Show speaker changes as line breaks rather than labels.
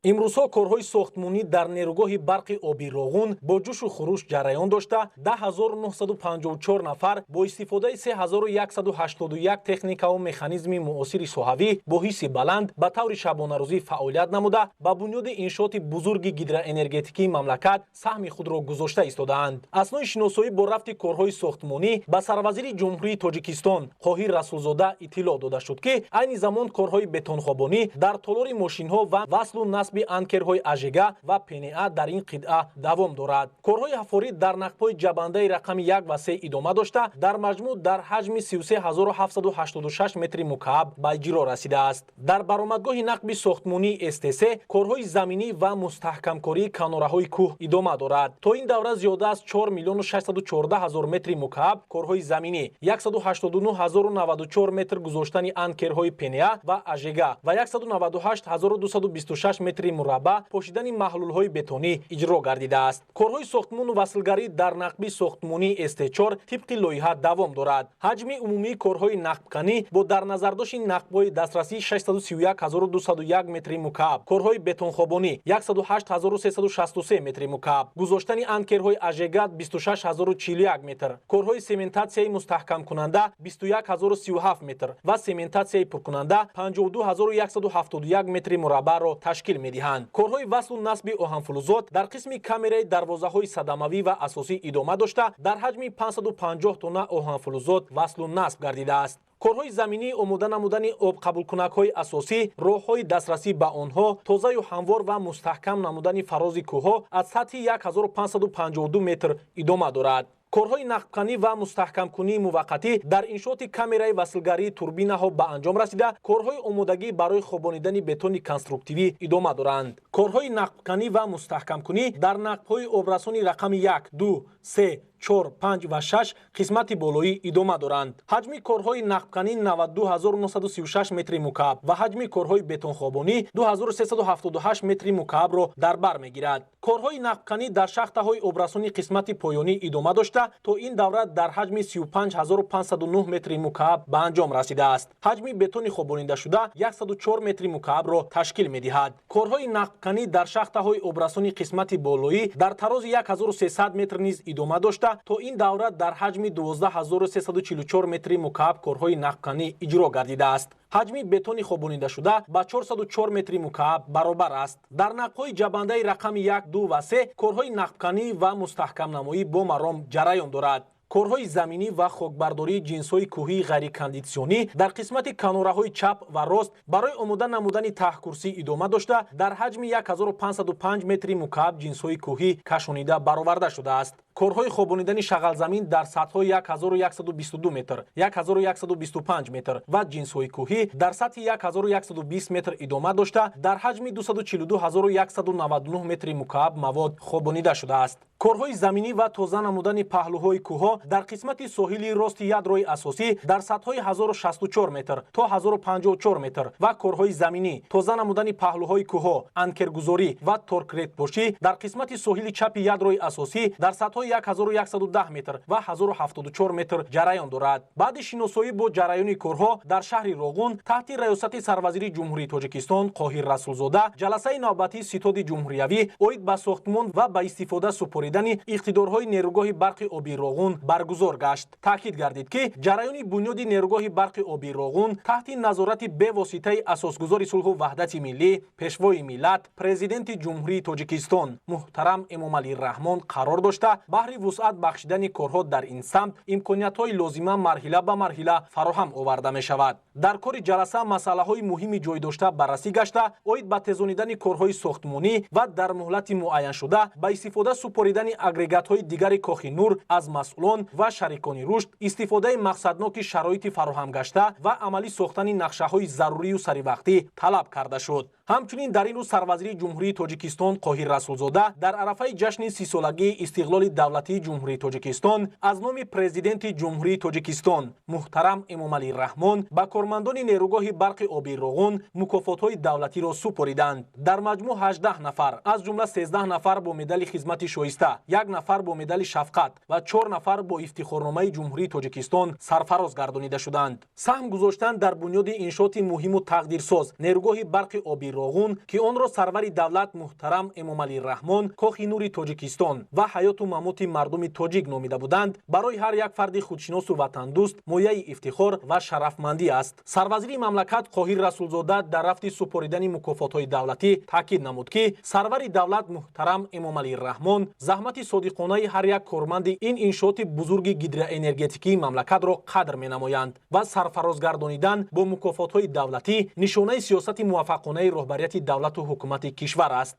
имрӯзҳо корҳои сохтмонӣ дар нерӯгоҳи барқи оби Роғун бо ҷӯшу хуруш ҷараён дошта 10954 нафар бо истифодаи 3181 техникаву механизми муосири соҳавӣ бо ҳисси баланд ба таври шабонарӯзӣ фаъолият намуда ба бунёди иншооти бузурги гидроэнергетикии мамлакат саҳми худро гузошта истодаанд. Аснои шиносоӣ бо рафти корҳои сохтмонӣ ба сарвазири ҷумҳурии Тоҷикистон Қоҳир Расулзода иттилоъ дода шуд ки айни замон корҳои бетонхобонӣ дар толори мошинҳо ва васлу насби анкерҳои ажега ва пеа дар ин қитъа давом дорад. Корҳои ҳафорит дар нақбҳои ҷабандаи рақами 1 ва 3 идома дошта дар маҷмӯъ дар ҳаҷми 33786 метри мукааб ба иҷро расидааст. Дар баромадгоҳи нақби сохтмонии СТС корҳои заминӣ ва мустаҳкамкории канораҳои кӯҳ идома дорад. То ин давра зиёда аз 4 млн 614 000 метри мукааб корҳои заминӣ, 189 094 метр гузоштани анкерҳои пеа ва ажега ва 198 226 метри мураббаъ пошидани маҳлулҳои бетонӣ иҷро гардидааст. Корҳои сохтмону васлгарӣ дар нақби сохтмонии СТ4 тибқи лоиҳа давом дорад. ҳаҷми умумии корҳои нақбканӣ бо дарназардошти нақбҳои дастрасӣ 631 201 метри мукааб, корҳои бетонхобонӣ 108 363 метри мукааб, гузоштани анкерҳои ажега 26 041 метр, корҳои сементатсияи мустаҳкамкунанда 21 037 метр ва сементатсияи пуркунанда 52 171 метри мураббаъро ташкил медиҳанд. Корҳои васлу насби оҳанфулузот дар қисми камераи дарвозаҳои садамавӣ ва асосӣ идома дошта дар ҳаҷми 550 тонна оҳанфулузот васлу насб гардидааст. корҳои заминии омода намудани обқабулкунакҳои асосӣ, роҳҳои дастрасӣ ба онҳо, тозаю ҳамвор ва мустаҳкам намудани фарози кӯҳҳо аз сатҳи 1552 метр идома дорад. корҳои нақбканӣ ва мустаҳкамкунии муваққатӣ дар иншооти камераи васлгарии турбинаҳо ба анҷом расида, корҳои омодагӣ барои хобонидани бетони конструктивӣ идома доранд. корҳои нақбканӣ ва мустаҳкамкунӣ дар нақбҳои обрасони рақами 1, 2, 3, 4, 5 ва 6 қисмати болоӣ идома доранд. ҳаҷми корҳои нақбканӣ 92 936 метри мукааб ва ҳаҷми корҳои бетонхобонӣ 2378 метри мукаабро дар бар мегирад. корҳои нақбканӣ дар шахтаҳои обрасони қисмати поёнӣ идома дошта, то ин давра дар ҳаҷми 35 509 метри мукааб ба анҷом расидааст. ҳаҷми бетони хобониндашуда 104 метри мукаабро ташкил медиҳад. корҳои нақбканӣ дар шахтаҳои обрасони қисмати болоӣ дар тарози 1300 метр низ идома дошта, то ин давра дар ҳаҷми 12344 метри мукааб корҳои нақбканӣ иҷро гардидааст. ҳаҷми бетони хобониндашуда ба 404 метри мукааб баробар аст. дар нақбҳои ҷабандаи рақами 1, 2 ва 3 корҳои нақбканӣ ва мустаҳкамнамоӣ бо маром ҷараён дорад. корҳои заминӣ ва хокбардории ҷинсҳои кӯҳии ғайрикондитсионӣ дар қисмати канораҳои чап ва рост барои омода намудани таҳкурсӣ идома дошта, дар ҳаҷми 1505 метри мукааб ҷинсҳои кӯҳӣ кашонида бароварда шудааст. корҳои хобонидани шағалзамин дар сатҳҳои 1122 метр, 1125 метр ва ҷинсҳои кӯҳӣ дар сатҳи 1120 метр идома дошта, дар ҳаҷми 242199 метри мукааб мавод хобонида шудааст. корҳои заминӣ ва тоза намудани паҳлӯҳои кӯҳҳо дар қисмати соҳили рости ядрои асосӣ дар сатҳҳои 1064 метр то 1054 метр ва корҳои заминӣ, тоза намудани паҳлӯҳои кӯҳҳо, анкергузорӣ ва торкретпошӣ дар қисмати соҳили чапи ядрои асосӣ дар сатҳҳои 1110 метр ва 1074 метр ҷараён дорад. баъди шиносоӣ бо ҷараёни корҳо дар шаҳри Роғун таҳти раёсати сарвазири ҷумҳурии Тоҷикистон Қоҳир Расулзода ҷаласаи навбатии ситоди ҷумҳуриявӣ оид ба сохтмон ва ба истифода супоридани иқтидорҳои нерӯгоҳи барқи оби Роғун баргузор гашт. таъкид гардид ки ҷараёни бунёди нерӯгоҳи барқи оби Роғун таҳти назорати бевоситаи асосгузори сулҳу ваҳдати миллӣ, пешвои миллат, президенти ҷумҳурии Тоҷикистон муҳтарам Эмомалӣ Раҳмон қарор дошта, баҳри вусъат бахшидани корҳо дар ин самт имкониятҳои лозима марҳила ба марҳила фароҳам оварда мешавад. дар кори ҷаласа масъалаҳои муҳими ҷойдошта баррасӣ гашта, оид ба тезонидани корҳои сохтмонӣ ва дар муҳлати муайяншуда ба истифода супоридани агрегатҳои дигари кохи нур аз масъулон ва шарикони рушд, истифодаи мақсадноки шароити фароҳамгашта ва амалӣ сохтани нақшаҳои зарурию саривақтӣ талаб карда шуд. ҳамчунин дар ин рӯз сарвазири ҷумҳурии Тоҷикистон Қоҳир Расулзода дар арафаи ҷашни 30-солагии истиқлоли давлатии ҷумҳурии Тоҷикистон аз номи президенти ҷумҳурии Тоҷикистон муҳтарам Эмомалӣ Раҳмон ба кормандони нерӯгоҳи барқи оби Роғун мукофотҳои давлатиро супориданд. дар маҷмӯъ 18 нафар, аз ҷумла 13 нафар бо медали хизмати шоиста, 1 нафар бо медали шафқат ва 4 нафар бо ифтихорномаи ҷумҳурии Тоҷикистон сарфароз гардонида шуданд. саҳм гузоштан дар бунёди иншооти муҳиму тақдирсоз нерӯгоҳи барқи оби Обироғун ки онро сарвари давлат муҳтарам Эмомалӣ Раҳмон кохи нури Тоҷикистон ва ҳаёту мамути мардуми тоҷик номида буданд, барои ҳар як фарди худшиносу ватандӯст мояи ифтихор ва шарафмандӣ аст. Сарвазири мамлакат Қоҳир Расулзода дар рафти супоридани мукофотҳои давлатӣ таъкид намуд ки сарвари давлат муҳтарам Эмомалӣ Раҳмон заҳмати содиқонаи ҳар як корманди ин иншооти бузурги гидроэнергетикии мамлакатро қадр менамоянд ва сарфарозгардонидан бо мукофотҳои давлатӣ нишонаи сиёсати муваффақонаи роҳбарияти давлату ҳукумати кишвар аст.